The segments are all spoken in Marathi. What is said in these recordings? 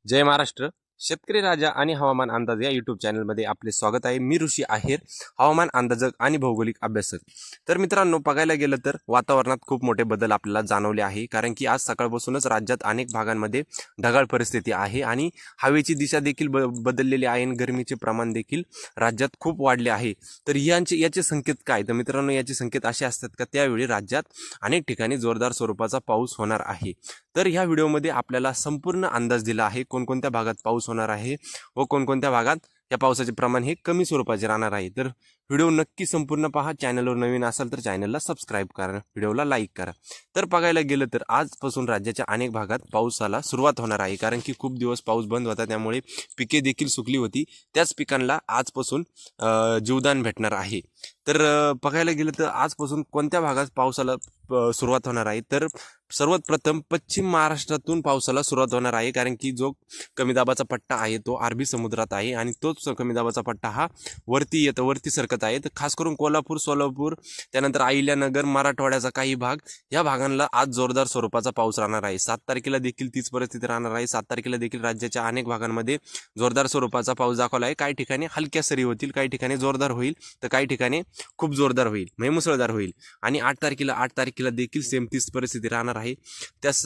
जय महाराष्ट्र. शेतकरी राजा आणि हवामान अंदाज या यूट्यूब चॅनलमध्ये आपले स्वागत आहे. मी ऋषी आहेर, हवामान अंदाजक आणि भौगोलिक अभ्यासक. तर मित्रांनो, बघायला गेलं तर वातावरणात खूप मोठे बदल आपल्याला जाणवले आहे, कारण की आज सकाळपासूनच राज्यात अनेक भागांमध्ये ढगाळ परिस्थिती आहे आणि हवेची दिशा देखील बदललेली आहे आणि गरमीचे प्रमाण देखील राज्यात खूप वाढले आहे. तर याचे संकेत काय? तर मित्रांनो, याचे संकेत असे असतात का त्यावेळी राज्यात अनेक ठिकाणी जोरदार स्वरूपाचा पाऊस होणार आहे. तर ह्या व्हिडिओमध्ये आपल्याला संपूर्ण अंदाज दिला आहे कोणकोणत्या भागात पाऊस होणार आहे व कोणकोणत्या भागात या पावसाचे प्रमाण हे कमी स्वरूपाचे राहणार आहे. तर व्हिडिओ नक्की संपूर्ण पहा. चॅनलवर नवीन असाल तर चॅनलला सबस्क्राईब करा, व्हिडिओला लाईक करा. तर बघायला गेलं तर आजपासून राज्याच्या अनेक भागात पावसाला सुरुवात होणार आहे, कारण की खूप दिवस पाऊस बंद होता, त्यामुळे पिके देखील सुकली होती. त्याच पिकांना आजपासून जीवदान भेटणार आहे. तर बघायला गेलं तर आजपासून कोणत्या भागात पावसाला सुरुवात होणार आहे, तर सर्वात प्रथम पश्चिम महाराष्ट्रातून पावसाला सुरुवात होणार आहे, कारण की जो कमी दाबाचा पट्टा आहे तो अरबी समुद्रात आहे आणि तोच कमी दाबाचा पट्टा हा वरती सरकत आहे. तर खास करून कोल्हापूर, सोलापूर, त्यानंतर अहिल्यानगर, मराठवाड्याचा काही भाग, या भागांना आज जोरदार स्वरूपाचा पाऊस राहणार आहे. 7 तारखेला देखील तीच परिस्थिती राहणार आहे. 7 तारखेला देखील राज्याच्या अनेक भागांमध्ये जोरदार स्वरूपाचा पाऊस दाखवला आहे. काही ठिकाणी हलक्या सरी होतील, काही ठिकाणी जोरदार होईल, तर काही ठिकाणी खूप जोरदार होईल, म्हणजे मुसळधार होईल. आणि 8 तारखेला देखील सेम तीच परिस्थिती राहणार आहे. त्याच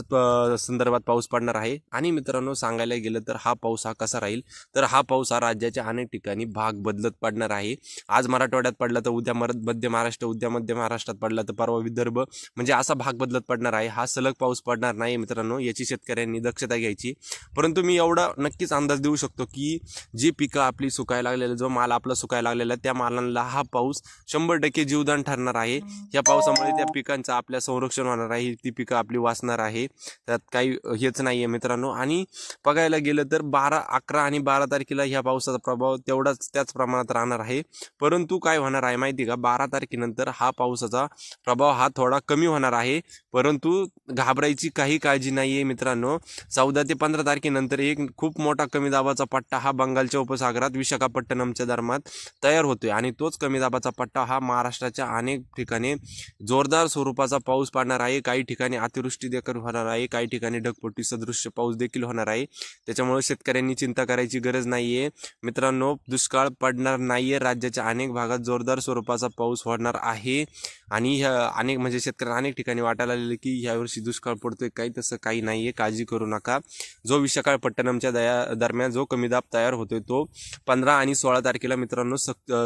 संदर्भात पाऊस पडणार आहे. आणि मित्रांनो, सांगायला गेलं तर हा पाऊस हा कसा राहील, तर हा पाऊस हा राज्याच्या अनेक ठिकाणी भाग बदलत पडणार आहे. आज मराठवाड्यात पडला तर उद्या मध्य महाराष्ट्र, उद्या मध्य महाराष्ट्रात पडला तर परवा विदर्भ, म्हणजे असा भाग बदलत पडणार आहे. हा सलग पाऊस पडणार नाही मित्रांनो, याची शेतकऱ्यांनी दक्षता घ्यायची. परंतु मी एवढा नक्कीच अंदाज देऊ शकतो की जी पिकं आपली सुकायला लागलेलं, जो माल आपला सुकायला लागलेला, त्या मालांना हा पाऊस 100% जीवदान ठरणार आहे. या पावसामुळे त्या पिकांचं आपल्या संरक्षण होणार आहे, ती पिकं आपली वाचणार आहे, त्यात काही हेच नाहीये मित्रांनो. आणि बघायला गेलं तर 12, 11 आणि 12 तारखेला ह्या पावसाचा प्रभाव त्याच प्रमाणात राहणार आहे. परंतु काय होणार आहे माहिती का, 12 तारखेनंतर हा पावसाचा प्रभाव हा थोडा कमी होणार आहे. परंतु घाबरायची काही काळजी नाहीये मित्रांनो. 14 ते 15 तारखेनंतर एक खूप मोठा कमी दाबाचा पट्टा हा बंगालच्या उपसागरात विशाखापट्टणमच्या दरम्यान तयार होतोय आणि तोच कमी दाबाचा पट्टा हा महाराष्ट्राच्या अनेक ठिकाणी जोरदार स्वरूपाचा पाऊस पडणार आहे. काही ठिकाणी अतिवृष्टी देखील होणार आहे, काही ठिकाणी ढगफुटी सदृश्य पाऊस देखील होणार आहे. त्याच्यामुळे शेतकऱ्यांनी चिंता करायची गरज नाहीये मित्रांनो. दुष्काळ पडणार नाहीये. राज्याच्या अनेक भागात जोरदार स्वरूपाचा पाऊस होणार आहे. आणि ह्या अनेक म्हणजे शेतकऱ्यांना अनेक ठिकाणी वाटायला लागले की यावर्षी दुष्काळ पडतोय, काही तसं काही नाहीये, काळजी करू नका. जो विशाखापट्टणमच्या दरम्यान जो कमी दाब तयार होतोय तो 15 आणि 16 तारखेला मित्रांनो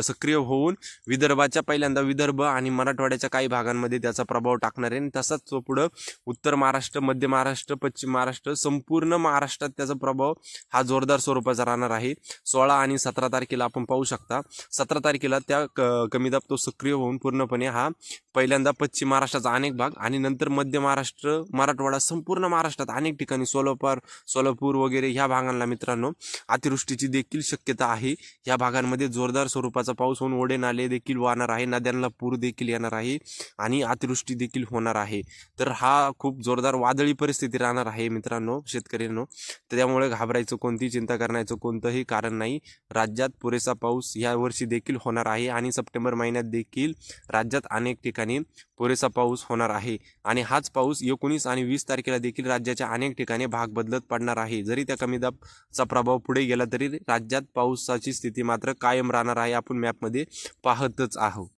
सक्रिय होऊन विदर्भाच्या पहिल्यांदा विदर्भ आणि मराठवाड्याच्या काही भागांमध्ये त्याचा प्रभाव टाकणार आहे. तसाच तो पुढं उत्तर महाराष्ट्र, मध्य महाराष्ट्र, पश्चिम महाराष्ट्र, संपूर्ण महाराष्ट्रात त्याचा प्रभाव हा जोरदार स्वरूपाचा राहणार आहे. 16 आणि 17 तारखेला आपण पाहू शकता. 17 तारखेला त्या कमी दाब तो सक्रिय होऊन पूर्णपणे हा पहिल्यांदा पश्चिम महाराष्ट्राचा अनेक भाग आणि नंतर मध्य महाराष्ट्र, मराठवाडा, संपूर्ण महाराष्ट्रात अनेक ठिकाणी सोलापूर वगैरे ह्या भागांना मित्रांनो अतिवृष्टीची देखील शक्यता आहे. या भागांमध्ये जोरदार स्वरूपाचा पाऊस होऊन ओढे नाले देखील वाहणार आहे, नद्यांना पूर देखील येणार आहे आणि अतिवृष्टी देखील होणार आहे. तर हा खूप जोरदार वादळी परिस्थिती राहणार आहे मित्रांनो, शेतकऱ्यांनो. त्यामुळे घाबरायचं, कोणतीही चिंता करण्याचं कोणतंही कारण नाही. राज्यात पुरेसा पाऊस या वर्षी देखील होणार आहे आणि सप्टेंबर महिन्यात देखील राज्यात अनेक ठिकाणी पुरेसा पाऊस होणार आहे. आणि हाच पाऊस 19 आणि 20 तारखेला देखील राज्याच्या अनेक ठिकाणी भाग बदलत पडणार आहे. जरी त्या कमी दाबचा प्रभाव पुढे गेला तरी राज्यात पावसाची स्थिती मात्र कायम राहणार आहे, आपण मॅपमध्ये पाहतच आहोत.